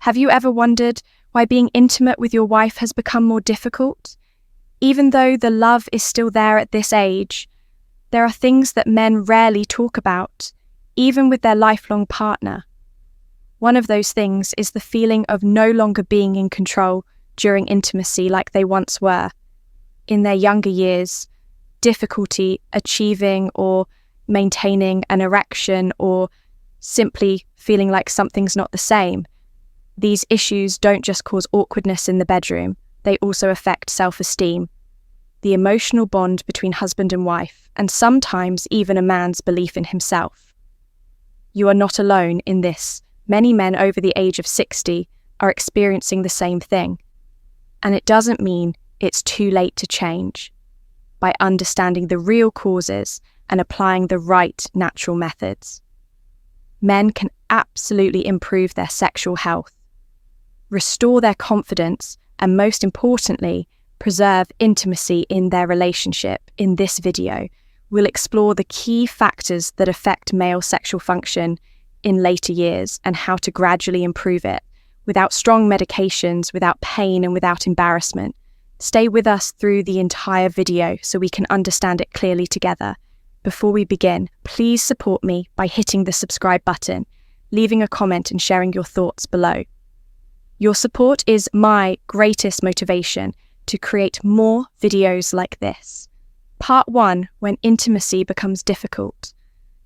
Have you ever wondered why being intimate with your wife has become more difficult? Even though the love is still there at this age, there are things that men rarely talk about, even with their lifelong partner. One of those things is the feeling of no longer being in control during intimacy like they once were. In their younger years, difficulty achieving or maintaining an erection or simply feeling like something's not the same. These issues don't just cause awkwardness in the bedroom, they also affect self-esteem, the emotional bond between husband and wife, and sometimes even a man's belief in himself. You are not alone in this. Many men over the age of 60 are experiencing the same thing. And it doesn't mean it's too late to change. By understanding the real causes and applying the right natural methods, men can absolutely improve their sexual health, restore their confidence, and most importantly, preserve intimacy in their relationship. In this video, we'll explore the key factors that affect male sexual function in later years and how to gradually improve it without strong medications, without pain, and without embarrassment. Stay with us through the entire video so we can understand it clearly together. Before we begin, please support me by hitting the subscribe button, leaving a comment and sharing your thoughts below. Your support is my greatest motivation to create more videos like this. Part 1, when intimacy becomes difficult.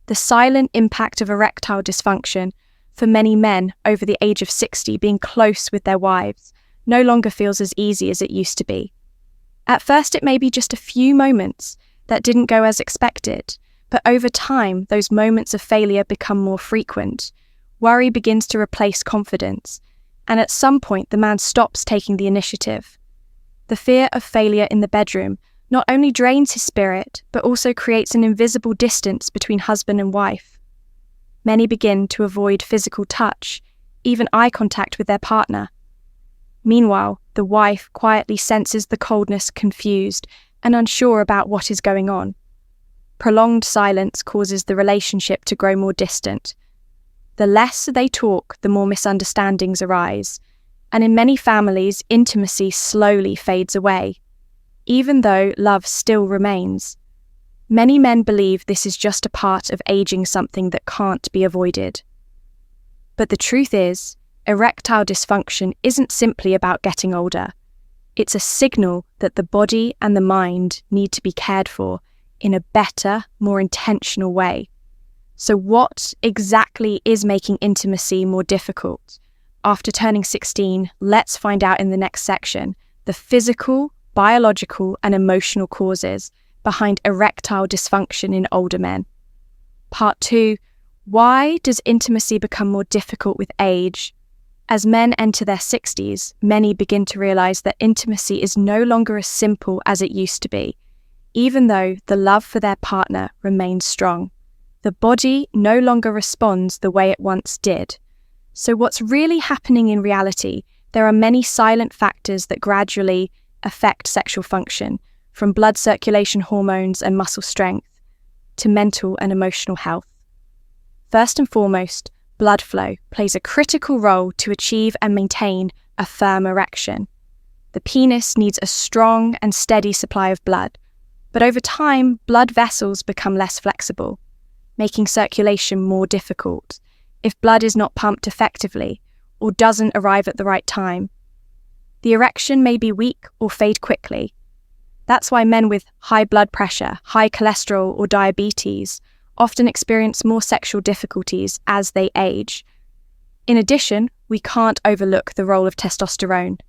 The silent impact of erectile dysfunction for many men over the age of 60 being close with their wives no longer feels as easy as it used to be. At first, it may be just a few moments that didn't go as expected, but over time, those moments of failure become more frequent. Worry begins to replace confidence, and at some point, the man stops taking the initiative. The fear of failure in the bedroom not only drains his spirit, but also creates an invisible distance between husband and wife. Many begin to avoid physical touch, even eye contact with their partner. Meanwhile, the wife quietly senses the coldness, confused and unsure about what is going on. Prolonged silence causes the relationship to grow more distant. The less they talk, the more misunderstandings arise, and in many families, intimacy slowly fades away, even though love still remains. Many men believe this is just a part of aging, something that can't be avoided. But the truth is, erectile dysfunction isn't simply about getting older. It's a signal that the body and the mind need to be cared for in a better, more intentional way. So what exactly is making intimacy more difficult? After turning 16, let's find out in the next section the physical, biological, and emotional causes behind erectile dysfunction in older men. Part 2, why does intimacy become more difficult with age? As men enter their 60s, many begin to realize that intimacy is no longer as simple as it used to be, even though the love for their partner remains strong. The body no longer responds the way it once did. So what's really happening in reality? There are many silent factors that gradually affect sexual function, from blood circulation, hormones, and muscle strength, to mental and emotional health. First and foremost, blood flow plays a critical role to achieve and maintain a firm erection. The penis needs a strong and steady supply of blood, but over time, blood vessels become less flexible, making circulation more difficult if blood is not pumped effectively or doesn't arrive at the right time. The erection may be weak or fade quickly. That's why men with high blood pressure, high cholesterol, or diabetes often experience more sexual difficulties as they age. In addition, we can't overlook the role of testosterone,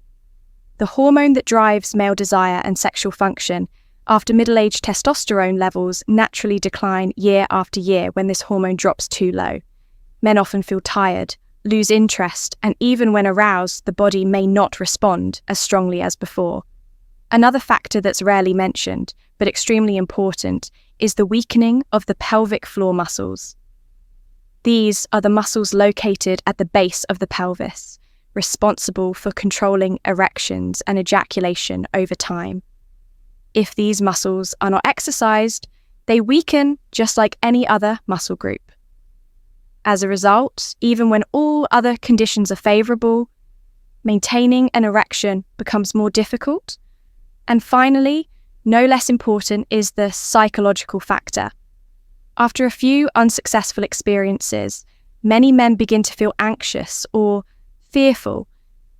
the hormone that drives male desire and sexual function. After middle-age, testosterone levels naturally decline year after year when this hormone drops too low. Men often feel tired, lose interest, and even when aroused, the body may not respond as strongly as before. Another factor that's rarely mentioned, but extremely important, is the weakening of the pelvic floor muscles. These are the muscles located at the base of the pelvis, responsible for controlling erections and ejaculation over time. If these muscles are not exercised, they weaken just like any other muscle group. As a result, even when all other conditions are favorable, maintaining an erection becomes more difficult. And finally, no less important is the psychological factor. After a few unsuccessful experiences, many men begin to feel anxious or fearful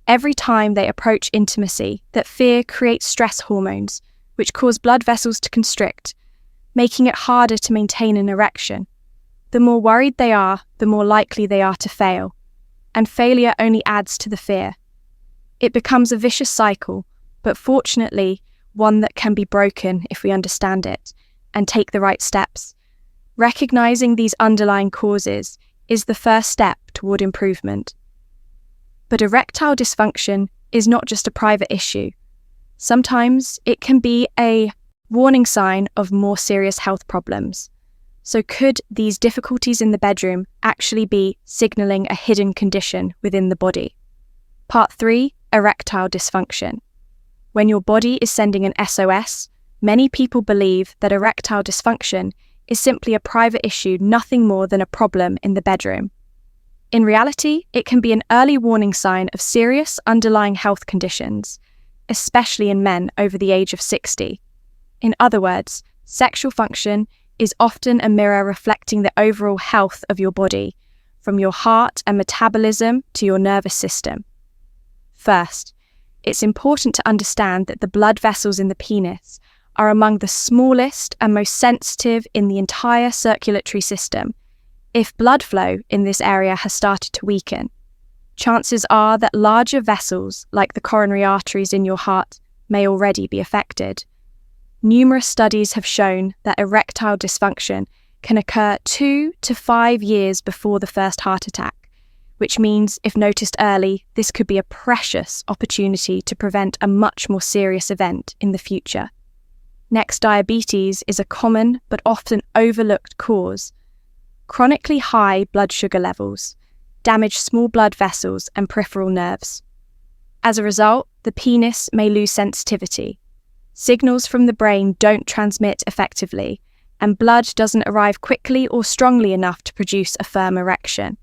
every time they approach intimacy. That fear creates stress hormones, which cause blood vessels to constrict, making it harder to maintain an erection. The more worried they are, the more likely they are to fail, and failure only adds to the fear. It becomes a vicious cycle, but fortunately, one that can be broken if we understand it and take the right steps. Recognizing these underlying causes is the first step toward improvement. But erectile dysfunction is not just a private issue. Sometimes it can be a warning sign of more serious health problems. So could these difficulties in the bedroom actually be signaling a hidden condition within the body? Part 3, erectile dysfunction. When your body is sending an SOS, many people believe that erectile dysfunction is simply a private issue, nothing more than a problem in the bedroom. In reality, it can be an early warning sign of serious underlying health conditions, especially in men over the age of 60. In other words, sexual function is often a mirror reflecting the overall health of your body, from your heart and metabolism to your nervous system. First, it's important to understand that the blood vessels in the penis are among the smallest and most sensitive in the entire circulatory system. If blood flow in this area has started to weaken, chances are that larger vessels, like the coronary arteries in your heart, may already be affected. Numerous studies have shown that erectile dysfunction can occur 2 to 5 years before the first heart attack, which means if noticed early, this could be a precious opportunity to prevent a much more serious event in the future. Next, diabetes is a common but often overlooked cause. Chronically high blood sugar levels damage small blood vessels and peripheral nerves. As a result, the penis may lose sensitivity. Signals from the brain don't transmit effectively, and blood doesn't arrive quickly or strongly enough to produce a firm erection.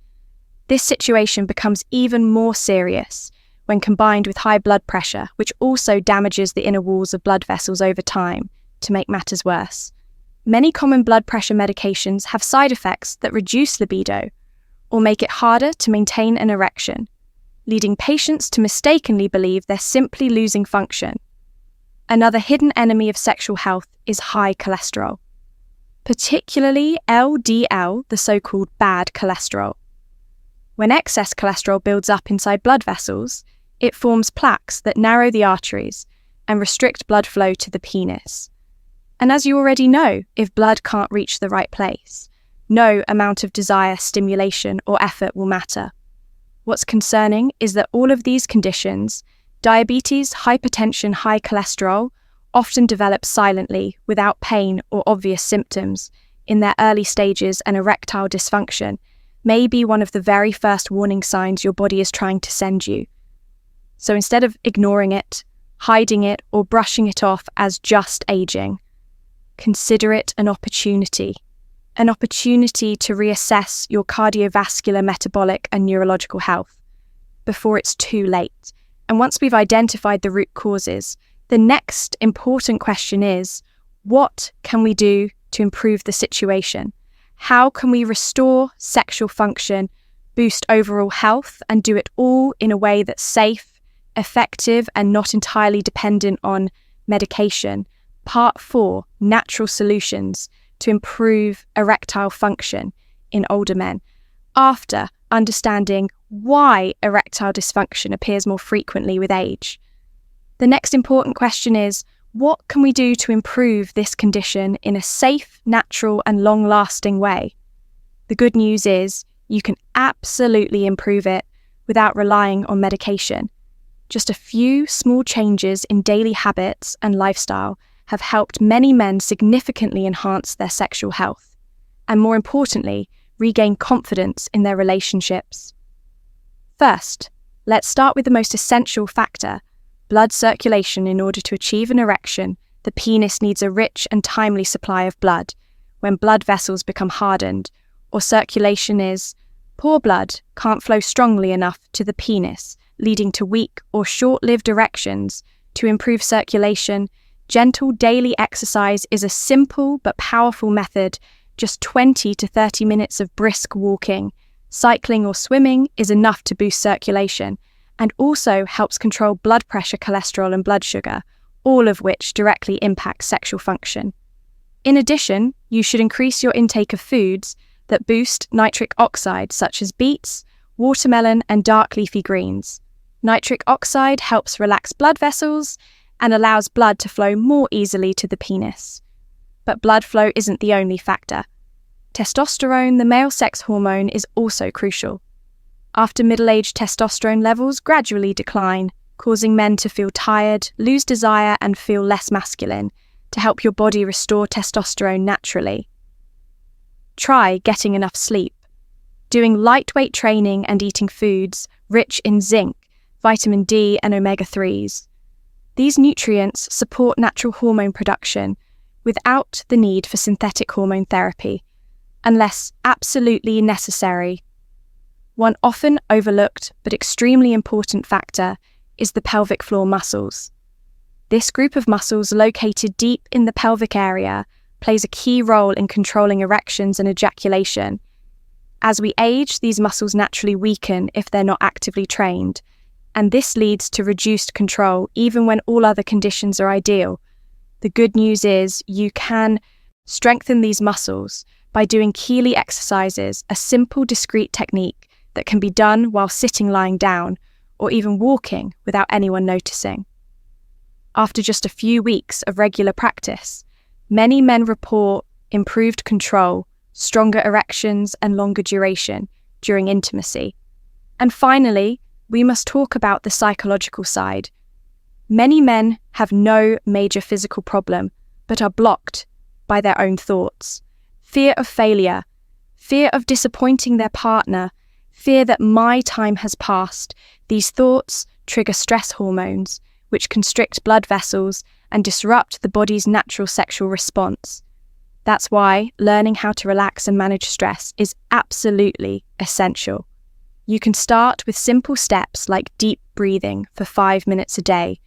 This situation becomes even more serious when combined with high blood pressure, which also damages the inner walls of blood vessels over time, to make matters worse. Many common blood pressure medications have side effects that reduce libido or make it harder to maintain an erection, leading patients to mistakenly believe they're simply losing function. Another hidden enemy of sexual health is high cholesterol, particularly LDL, the so-called bad cholesterol. When excess cholesterol builds up inside blood vessels, it forms plaques that narrow the arteries and restrict blood flow to the penis. And as you already know, if blood can't reach the right place, no amount of desire, stimulation, or effort will matter. What's concerning is that all of these conditions, diabetes, hypertension, high cholesterol, often develop silently without pain or obvious symptoms in their early stages, and erectile dysfunction may be one of the very first warning signs your body is trying to send you. So instead of ignoring it, hiding it, or brushing it off as just aging, consider it an opportunity to reassess your cardiovascular, metabolic, and neurological health before it's too late. And once we've identified the root causes, the next important question is, what can we do to improve the situation? How can we restore sexual function, boost overall health, and do it all in a way that's safe, effective, and not entirely dependent on medication? Part 4, natural solutions to improve erectile function in older men. After understanding why erectile dysfunction appears more frequently with age, the next important question is, what can we do to improve this condition in a safe, natural, and long-lasting way? The good news is you can absolutely improve it without relying on medication. Just a few small changes in daily habits and lifestyle have helped many men significantly enhance their sexual health, and more importantly, regain confidence in their relationships. First, let's start with the most essential factor: blood circulation. In order to achieve an erection, the penis needs a rich and timely supply of blood. When blood vessels become hardened, or circulation is poor, blood can't flow strongly enough to the penis, leading to weak or short-lived erections. To improve circulation, gentle daily exercise is a simple but powerful method. Just 20 to 30 minutes of brisk walking, cycling or swimming is enough to boost circulation and also helps control blood pressure, cholesterol and blood sugar, all of which directly impact sexual function. In addition, you should increase your intake of foods that boost nitric oxide, such as beets, watermelon and dark leafy greens. Nitric oxide helps relax blood vessels and allows blood to flow more easily to the penis. But blood flow isn't the only factor. Testosterone, the male sex hormone, is also crucial. After middle-age, testosterone levels gradually decline, causing men to feel tired, lose desire, and feel less masculine. To help your body restore testosterone naturally, try getting enough sleep, doing lightweight training and eating foods rich in zinc, vitamin D, and omega-3s. These nutrients support natural hormone production without the need for synthetic hormone therapy, unless absolutely necessary. One often overlooked but extremely important factor is the pelvic floor muscles. This group of muscles located deep in the pelvic area plays a key role in controlling erections and ejaculation. As we age, these muscles naturally weaken if they're not actively trained, and this leads to reduced control even when all other conditions are ideal. The good news is you can strengthen these muscles by doing Keeley exercises, a simple, discrete technique that can be done while sitting, lying down, or even walking without anyone noticing. After just a few weeks of regular practice, many men report improved control, stronger erections, and longer duration during intimacy. And finally, we must talk about the psychological side. Many men have no major physical problem, but are blocked by their own thoughts. Fear of failure, fear of disappointing their partner, fear that my time has passed. These thoughts trigger stress hormones, which constrict blood vessels and disrupt the body's natural sexual response. That's why learning how to relax and manage stress is absolutely essential. You can start with simple steps like deep breathing for 5 minutes a day,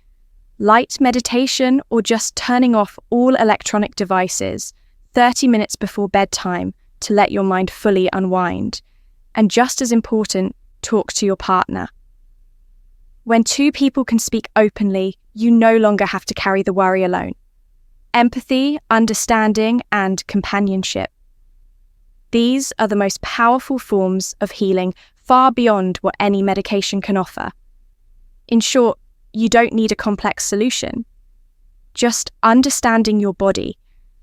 light meditation, or just turning off all electronic devices 30 minutes before bedtime to let your mind fully unwind. And just as important, talk to your partner. When two people can speak openly, you no longer have to carry the worry alone. Empathy, understanding, and companionship. These are the most powerful forms of healing, far beyond what any medication can offer. In short, you don't need a complex solution. Just understanding your body,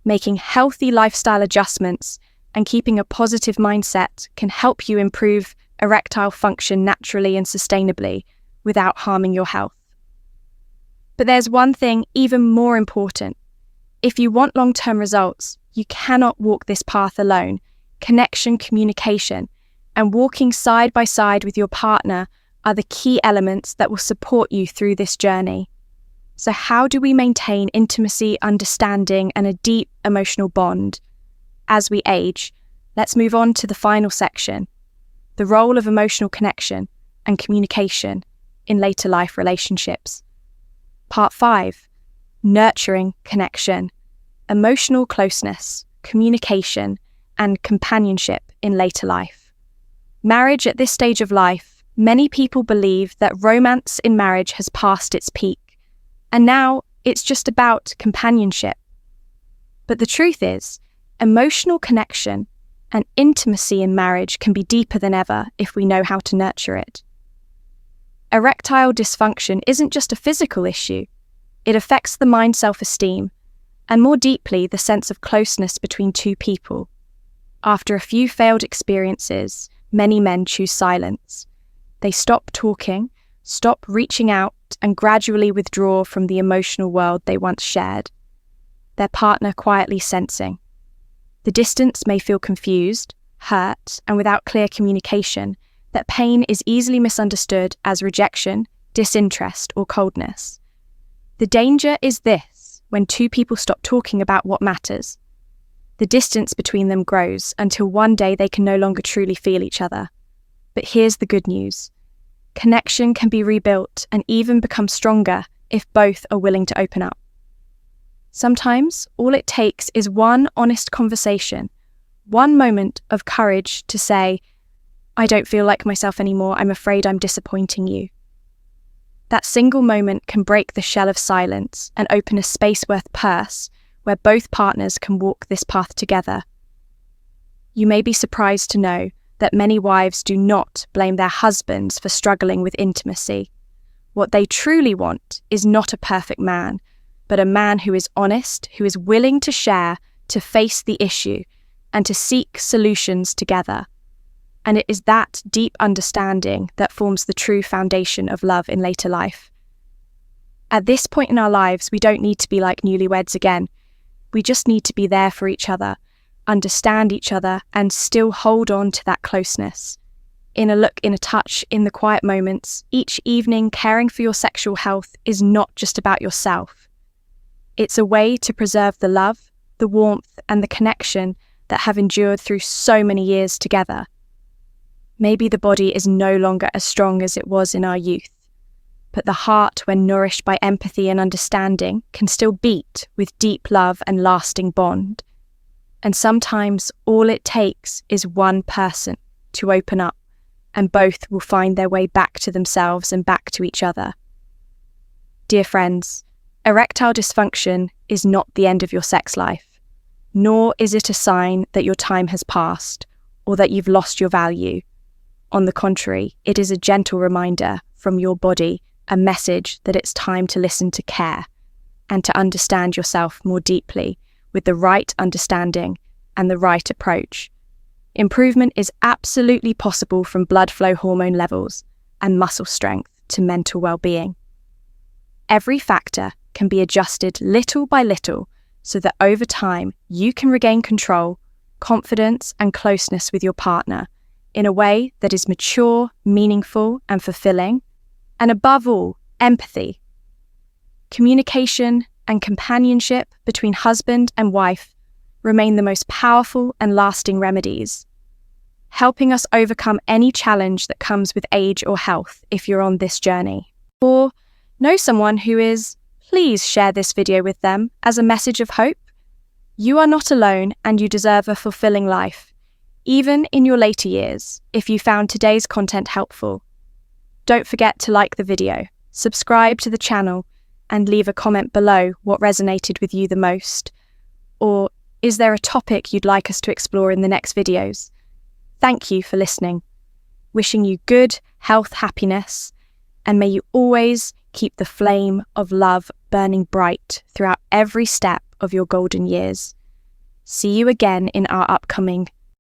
making healthy lifestyle adjustments, and keeping a positive mindset can help you improve erectile function naturally and sustainably without harming your health. But there's one thing even more important. If you want long-term results, you cannot walk this path alone. Connection, communication, and walking side by side with your partner are the key elements that will support you through this journey. So how do we maintain intimacy, understanding, and a deep emotional bond? As we age, let's move on to the final section, the role of emotional connection and communication in later life relationships. Part 5, nurturing connection, emotional closeness, communication, and companionship in later life. Marriage at this stage of life, many people believe that romance in marriage has passed its peak, and now it's just about companionship. But the truth is, emotional connection and intimacy in marriage can be deeper than ever if we know how to nurture it. Erectile dysfunction isn't just a physical issue. It affects the mind's self-esteem, and more deeply, the sense of closeness between two people. After a few failed experiences, many men choose silence. They stop talking, stop reaching out, and gradually withdraw from the emotional world they once shared, their partner quietly sensing. The distance may feel confused, hurt, and without clear communication, that pain is easily misunderstood as rejection, disinterest, or coldness. The danger is this: when two people stop talking about what matters, the distance between them grows until one day they can no longer truly feel each other. But here's the good news. connection can be rebuilt and even become stronger if both are willing to open up. Sometimes all it takes is one honest conversation, one moment of courage to say, "I don't feel like myself anymore, I'm afraid I'm disappointing you." That single moment can break the shell of silence and open a space-worth purse where both partners can walk this path together. You may be surprised to know that many wives do not blame their husbands for struggling with intimacy. What they truly want is not a perfect man, but a man who is honest, who is willing to share, to face the issue, and to seek solutions together. And it is that deep understanding that forms the true foundation of love in later life. At this point in our lives, we don't need to be like newlyweds again. We just need to be there for each other, understand each other, and still hold on to that closeness. In a look, in a touch, in the quiet moments, each evening caring for your sexual health is not just about yourself. It's a way to preserve the love, the warmth, and the connection that have endured through so many years together. Maybe the body is no longer as strong as it was in our youth, but the heart, when nourished by empathy and understanding, can still beat with deep love and lasting bond. And sometimes all it takes is one person to open up, and both will find their way back to themselves and back to each other. Dear friends, erectile dysfunction is not the end of your sex life, nor is it a sign that your time has passed or that you've lost your value. On the contrary, it is a gentle reminder from your body, a message that it's time to listen to care and to understand yourself more deeply with the right understanding and the right approach. Improvement is absolutely possible from blood flow hormone levels and muscle strength to mental well-being. Every factor can be adjusted little by little so that over time you can regain control, confidence, and closeness with your partner in a way that is mature, meaningful, and fulfilling, and above all, empathy. Communication and companionship between husband and wife remain the most powerful and lasting remedies, helping us overcome any challenge that comes with age or health if you're on this journey. Or know someone who is, please share this video with them as a message of hope. You are not alone and you deserve a fulfilling life, even in your later years, if you found today's content helpful. Don't forget to like the video, subscribe to the channel, and leave a comment below what resonated with you the most. Or is there a topic you'd like us to explore in the next videos? Thank you for listening. Wishing you good health, happiness, and may you always keep the flame of love burning bright throughout every step of your golden years. See you again in our upcoming